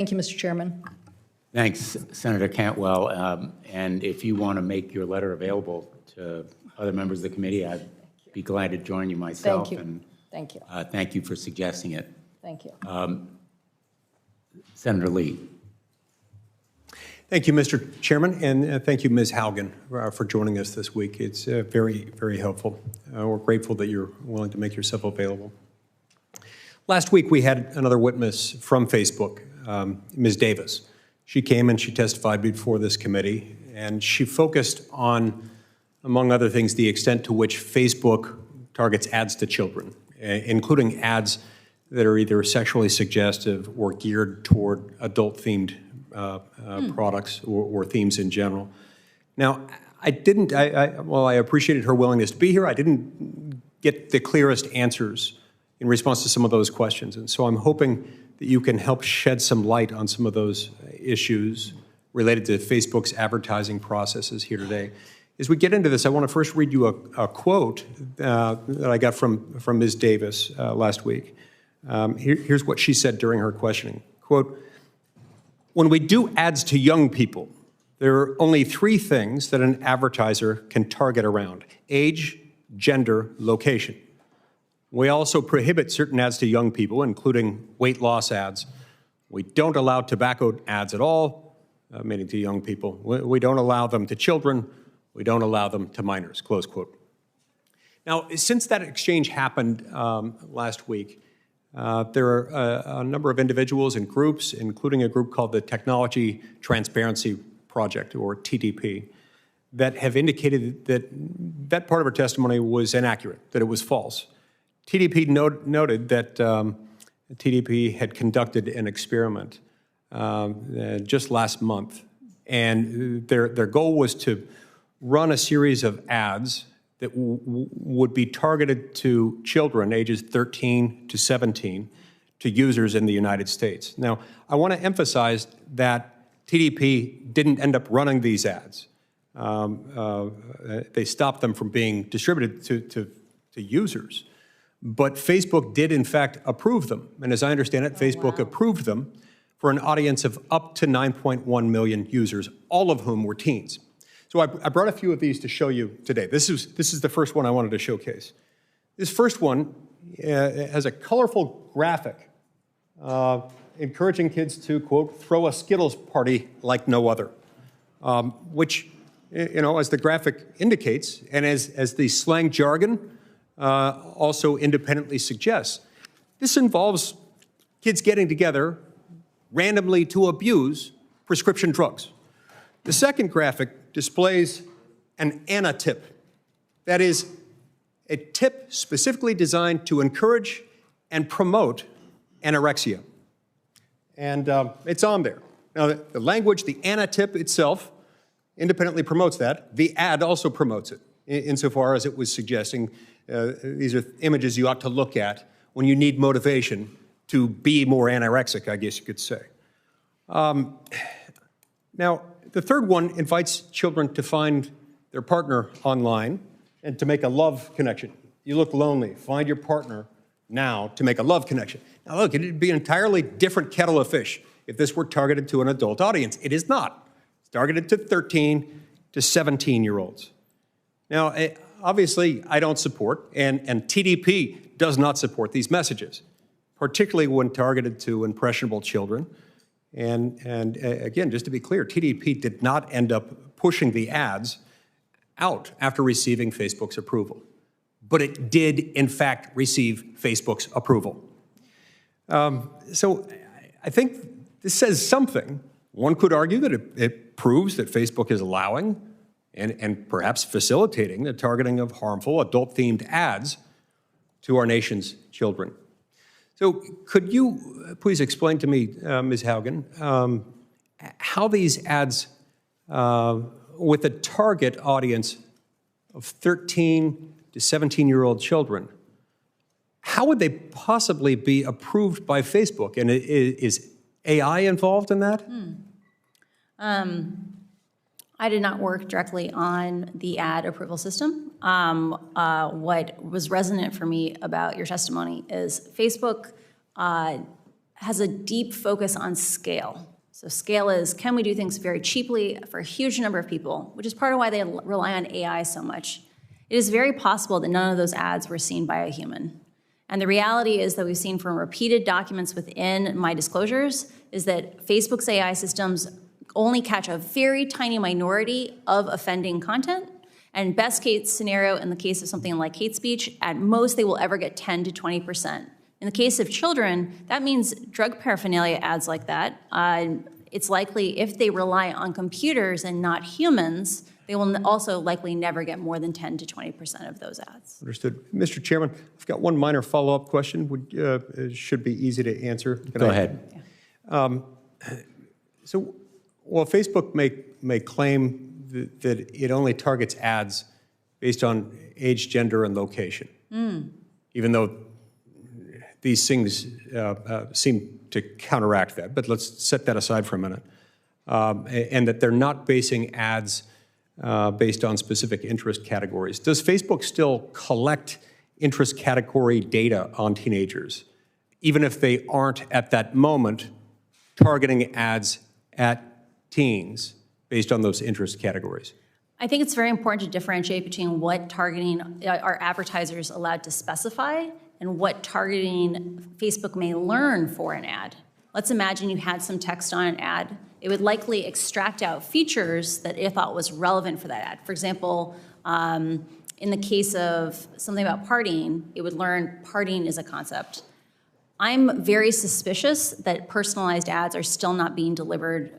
Thank you, Mr. Chairman. Thanks, Senator Cantwell. And if you want to make your letter available to other members of the committee, I'd be glad to join you myself. Thank you. And Thank you. thank you for suggesting it. Thank you. Senator Lee. Thank you, Mr. Chairman, and thank you, Ms. Haugen, for joining us this week. It's very, very helpful. We're grateful that you're willing to make yourself available. Last week, we had another witness from Facebook, Ms. Davis. She came and she testified before this committee, and she focused on, among other things, the extent to which Facebook targets ads to children, including ads that are either sexually suggestive or geared toward adult-themed products or themes in general. Now, while I appreciated her willingness to be here, I didn't get the clearest answers in response to some of those questions. And so I'm hoping that you can help shed some light on some of those issues related to Facebook's advertising processes here today. As we get into this, I want to first read you a quote that I got from Ms. Davis last week. Here's what she said during her questioning. Quote, "When we do ads to young people, there are only three things that an advertiser can target around: age, gender, location. We also prohibit certain ads to young people, including weight loss ads. We don't allow tobacco ads at all, meaning to young people. We don't allow them to children. We don't allow them to minors," close quote. Now, since that exchange happened last week, there are a number of individuals and groups, including a group called the Technology Transparency Project, or TTP, that have indicated that that part of her testimony was inaccurate, that it was false. TTP noted that TTP had conducted an experiment just last month, and their goal was to run a series of ads that would be targeted to children ages 13 to 17, to users in the United States. Now, I want to emphasize that TTP didn't end up running these ads. They stopped them from being distributed to users. But Facebook did, in fact, approve them. And as I understand it, Facebook approved them for an audience of up to 9.1 million users, all of whom were teens. So I brought a few of these to show you today. This is the first one I wanted to showcase. This first one has a colorful graphic encouraging kids to, quote, "throw a Skittles party like no other," which, as the graphic indicates, and as the slang jargon also independently suggests, this involves kids getting together randomly to abuse prescription drugs. The second graphic displays an Anna tip. That is, a tip specifically designed to encourage and promote anorexia. And it's on there. Now, the language, the Anna tip itself, independently promotes that. The ad also promotes it, insofar as it was suggesting these are images you ought to look at when you need motivation to be more anorexic, I guess you could say. Now, the third one invites children to find their partner online and to make a love connection. You look lonely, find your partner now to make a love connection. Now look, it'd be an entirely different kettle of fish if this were targeted to an adult audience. It is not. It's targeted to 13 to 17-year-olds. Now, obviously, I don't support, and TTP does not support these messages, particularly when targeted to impressionable children. And again, just to be clear, TTP did not end up pushing the ads out after receiving Facebook's approval. But it did, in fact, receive Facebook's approval. So I think this says something. One could argue that it proves that Facebook is allowing and perhaps facilitating the targeting of harmful adult-themed ads to our nation's children. So could you please explain to me, Ms. Haugen, how these ads with a target audience of 13 to 17-year-old children, how would they possibly be approved by Facebook? And is AI involved in that? I did not work directly on the ad approval system. What was resonant for me about your testimony is Facebook has a deep focus on scale. So scale is, can we do things very cheaply for a huge number of people, which is part of why they rely on AI so much. It is very possible that none of those ads were seen by a human. And the reality is that we've seen from repeated documents within my disclosures is that Facebook's AI systems only catch a very tiny minority of offending content. And best case scenario, in the case of something like hate speech, at most they will ever get 10 to 20%. In the case of children, that means drug paraphernalia ads like that. It's likely if they rely on computers and not humans, they will also likely never get more than 10 to 20% of those ads. Understood. Mr. Chairman, I've got one minor follow-up question. It should be easy to answer. Go ahead. So, while Facebook may claim that it only targets ads based on age, gender, and location, even though these things seem to counteract that, but let's set that aside for a minute, and that they're not basing ads based on specific interest categories. Does Facebook still collect interest category data on teenagers, even if they aren't at that moment targeting ads at teens based on those interest categories? I think it's very important to differentiate between what targeting are advertisers allowed to specify and what targeting Facebook may learn for an ad. Let's imagine you had some text on an ad. It would likely extract out features that it thought was relevant for that ad. For example, in the case of something about partying, it would learn partying is a concept. I'm very suspicious that personalized ads are still not being delivered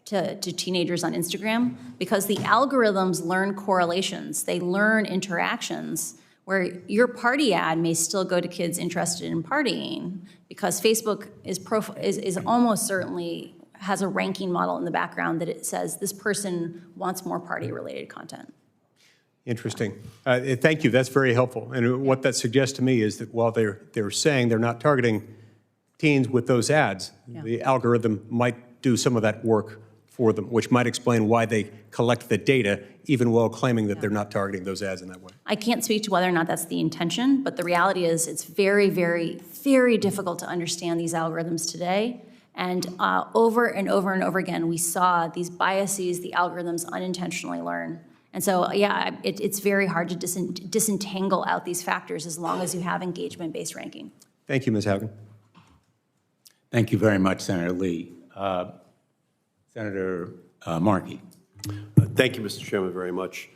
to teenagers on Instagram because the algorithms learn correlations. They learn interactions where your party ad may still go to kids interested in partying because Facebook is almost certainly has a ranking model in the background that it says this person wants more party-related content. Interesting. Thank you. That's very helpful. And what that suggests to me is that while they're saying they're not targeting teens with those ads, the algorithm might do some of that work for them, which might explain why they collect the data, even while claiming that they're not targeting those ads in that way. I can't speak to whether or not that's the intention, but the reality is it's very, very, very difficult to understand these algorithms today. And over and over and over again, we saw these biases the algorithms unintentionally learn. And so, yeah, it's very hard to disentangle out these factors as long as you have engagement-based ranking. Thank you, Ms. Haugen. Thank you very much, Senator Lee. Senator Markey. Thank you, Mr. Chairman, very much.